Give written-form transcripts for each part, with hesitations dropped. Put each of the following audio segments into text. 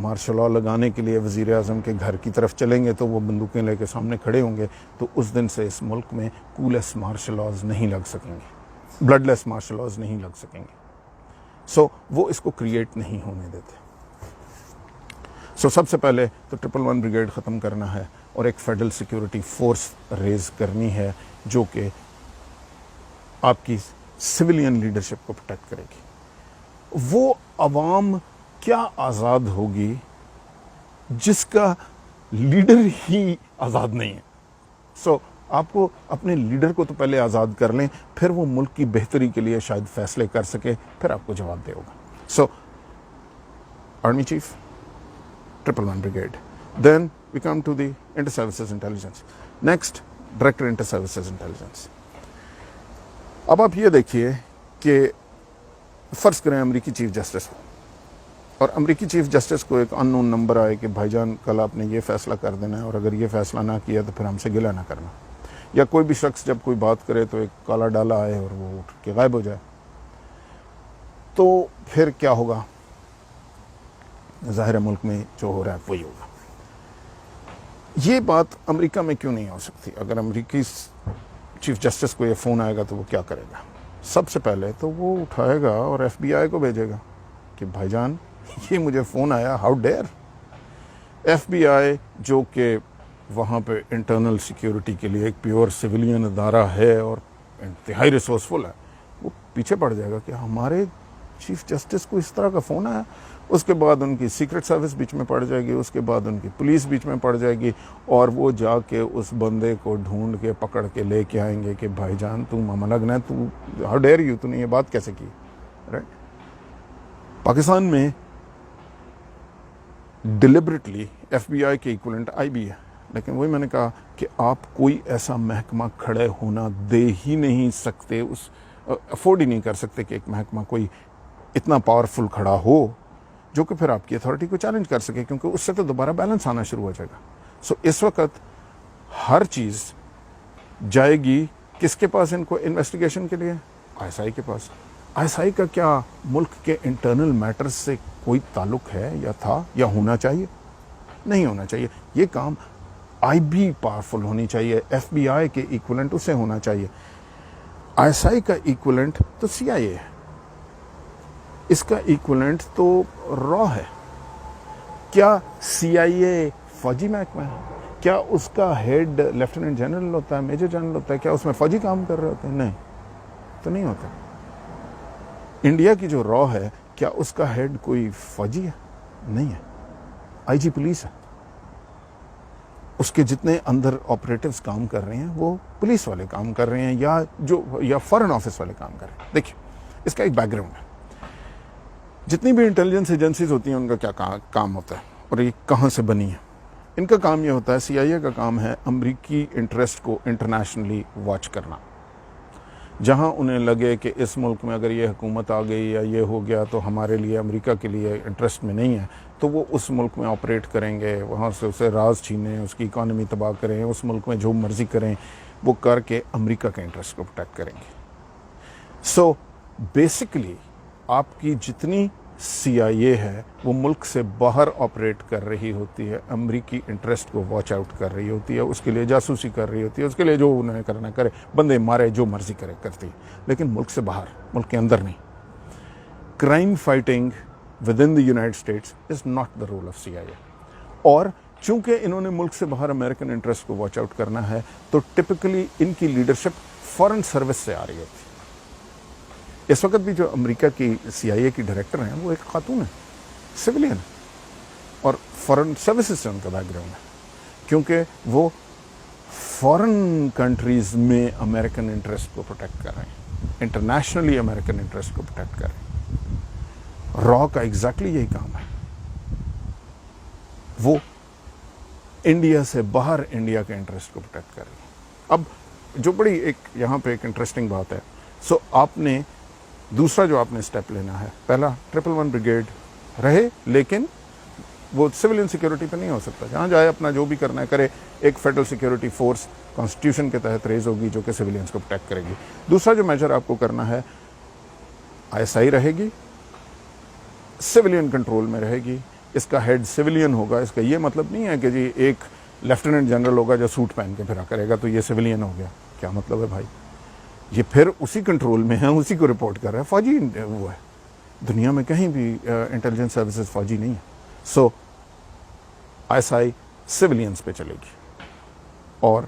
Martial law لگانے کے لیے وزیر اعظم کے گھر کی طرف چلیں گے تو وہ بندوقیں لے کے سامنے کھڑے ہوں گے، تو اس دن سے اس ملک میں کولس مارشل لاز نہیں لگ سکیں گے، بلڈ لیس مارشل لاز نہیں لگ سکیں گے. سو وہ اس کو کریٹ نہیں ہونے دیتے. سو سب سے پہلے تو 111 بریگیڈ ختم کرنا ہے اور ایک فیڈرل سیکیورٹی فورس ریز کرنی ہے جو کہ آپ کی سویلین لیڈرشپ کو پروٹیکٹ کرے گی. وہ عوام کیا آزاد ہوگی جس کا لیڈر ہی آزاد نہیں ہے. سو آپ کو اپنے لیڈر کو تو پہلے آزاد کر لیں، پھر وہ ملک کی بہتری کے لیے شاید فیصلے کر سکے، پھر آپ کو جواب دے ہوگا. So army chief, 111 brigade. Then we come to the inter services intelligence. Next director inter services intelligence. اب آپ یہ دیکھیے کہ فرض کریں امریکی چیف جسٹس کو، اور امریکی چیف جسٹس کو ایک ان نون نمبر آئے کہ بھائی جان کل آپ نے یہ فیصلہ کر دینا ہے، اور اگر یہ فیصلہ نہ کیا تو پھر ہم سے گلہ نہ کرنا. یا کوئی بھی شخص جب کوئی بات کرے تو ایک کالا ڈالا آئے اور وہ اٹھ کے غائب ہو جائے، تو پھر کیا ہوگا؟ ظاہر ملک میں جو ہو رہا ہے وہی ہوگا. یہ بات امریکہ میں کیوں نہیں ہو سکتی؟ اگر امریکی چیف جسٹس کو یہ فون آئے گا تو وہ کیا کرے گا؟ سب سے پہلے تو وہ اٹھائے گا اور ایف بی آئی کو بھیجے گا کہ بھائی جان یہ مجھے فون آیا، ہاؤ ڈیئر. ایف بی آئی جو کہ وہاں پہ انٹرنل سیکیورٹی کے لیے ایک پیور سویلین ادارہ ہے اور انتہائی ریسورسفل ہے، وہ پیچھے پڑ جائے گا کہ ہمارے چیف جسٹس کو اس طرح کا فون آیا. اس کے بعد ان کی سیکرٹ سروس بیچ میں پڑ جائے گی، اس کے بعد ان کی پولیس بیچ میں پڑ جائے گی، اور وہ جا کے اس بندے کو ڈھونڈ کے پکڑ کے لے کے آئیں گے کہ بھائی جان تو ماما لگنا ہے، تو ہاؤ ڈیئر یو، تو نے یہ بات کیسے کی. رائٹ. پاکستان میں ڈیلیبریٹلی ایف بی آئی کے ایکولنٹ آئی بی ہے، لیکن وہی میں نے کہا کہ آپ کوئی ایسا محکمہ کھڑے ہونا دے ہی نہیں سکتے، اس افورڈ ہی نہیں کر سکتے کہ ایک محکمہ کوئی اتنا پاورفل کھڑا ہو جو کہ پھر آپ کی اتھارٹی کو چیلنج کر سکے، کیونکہ اس سے تو دوبارہ بیلنس آنا شروع ہو جائے گا. سو اس وقت ہر چیز جائے گی کس کے پاس ان کو انویسٹیگیشن کے لیے؟ آئی ایس آئی کے پاس. آئی ایس آئی کا کیا ملک کے انٹرنل میٹرز سے کوئی تعلق ہے یا تھا یا ہونا چاہیے؟ نہیں ہونا چاہیے. یہ کام آئی بی پاورفل ہونی چاہیے، ایف بی آئی کے ایکولنٹ اسے ہونا چاہیے. آئی ایس آئی کا ایکولنٹ تو سی آئی اے ہے، اس کا ایکولنٹ تو را ہے. کیا سی آئی اے فوجی محکمہ ہے؟ کیا اس کا ہیڈ لیفٹیننٹ جنرل ہوتا ہے، میجر جنرل ہوتا ہے؟ کیا اس میں فوجی کام کر رہے ہوتے ہیں؟ نہیں، تو نہیں ہوتا. انڈیا کی جو را ہے، کیا اس کا ہیڈ کوئی فوجی ہے؟ نہیں ہے، آئی جی پولیس ہے. اس کے جتنے اندر آپریٹیوز کام کر رہے ہیں وہ پولیس والے کام کر رہے ہیں یا فارن آفس والے کام کر رہے ہیں. دیکھیے اس کا ایک بیک گراؤنڈ ہے. جتنی بھی انٹیلیجنس ایجنسیز ہوتی ہیں ان کا کیا کام ہوتا ہے اور یہ کہاں سے بنی ہے؟ ان کا کام یہ ہوتا ہے، سی آئی اے کا کام ہے امریکی انٹرسٹ کو انٹرنیشنلی واچ کرنا. جہاں انہیں لگے کہ اس ملک میں اگر یہ حکومت آ گئی یا یہ ہو گیا تو ہمارے لیے امریکہ کے لیے انٹرسٹ میں نہیں ہے، تو وہ اس ملک میں آپریٹ کریں گے، وہاں سے اسے راز چھینیں، اس کی اکانومی تباہ کریں، اس ملک میں جو مرضی کریں، وہ کر کے امریکہ کے انٹرسٹ کو پروٹیکٹ کریں گے. سو بیسکلی آپ کی جتنی سی آئی اے ہے وہ ملک سے باہر آپریٹ کر رہی ہوتی ہے، امریکی انٹرسٹ کو واچ آؤٹ کر رہی ہوتی ہے، اس کے لیے جاسوسی کر رہی ہوتی ہے، اس کے لیے جو انہیں کرنا کرے، بندے مارے، جو مرضی کرے کرتی ہے، لیکن ملک سے باہر، ملک کے اندر نہیں. Crime fighting within the United States is not the role of C I A. اور چونکہ انہوں نے ملک سے باہر امریکن انٹرسٹ کو واچ آؤٹ کرنا ہے تو ٹپکلی ان کی لیڈرشپ فارن سروس سے آ رہی ہوتی ہے. اس وقت بھی جو امریکہ کی سی آئی اے کی ڈائریکٹر ہیں وہ ایک خاتون ہے، سویلین، اور فارن سروسز سے ان کا بیک گراؤنڈ ہے، کیونکہ وہ فارن کنٹریز میں امریکن انٹرسٹ کو پروٹیکٹ کر رہے ہیں، انٹرنیشنلی امریکن انٹرسٹ کو پروٹیکٹ کر رہے ہیں. را کا ایگزیکٹلی یہی کام ہے، وہ انڈیا سے باہر انڈیا کے انٹرسٹ کو پروٹیکٹ کر رہی ہے. اب جو بڑی ایک یہاں پہ ایک انٹرسٹنگ بات ہے، سو آپ نے دوسرا جو آپ نے اسٹیپ لینا ہے، پہلا 111 بریگیڈ رہے، لیکن وہ سویلین سیکیورٹی پہ نہیں ہو سکتا، جہاں جائے اپنا جو بھی کرنا ہے کرے. ایک فیڈرل سیکیورٹی فورس کانسٹیٹیوشن کے تحت ریز ہوگی جو کہ سویلینز کو پروٹیکٹ کرے گی. دوسرا جو میجر آپ کو کرنا ہے، آئی ایس آئی رہے گی، سویلین کنٹرول میں رہے گی. اس کا ہیڈ سویلین ہوگا. اس کا یہ مطلب نہیں ہے کہ جی ایک لیفٹیننٹ جنرل ہوگا جو سوٹ پہن کے پھرا کرے گا تو یہ سویلین ہو گیا. کیا مطلب ہے بھائی؟ یہ پھر اسی کنٹرول میں ہے, اسی کو رپورٹ کر رہا ہے. فوجی وہ ہے, دنیا میں کہیں بھی انٹیلیجنس سروسز فوجی نہیں ہے. سو ISI سویلینز پہ چلے گی اور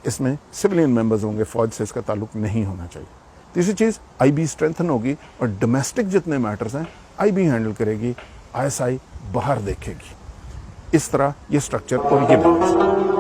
اس میں سویلین ممبرز ہوں گے, فوج سے اس کا تعلق نہیں ہونا چاہیے. تیسری چیز IB اسٹرینتھن ہوگی اور ڈومیسٹک جتنے میٹرز ہیں IB ہینڈل کرے گی, ISI باہر دیکھے گی. اس طرح یہ اسٹرکچر اور یہ بیلنس ہے.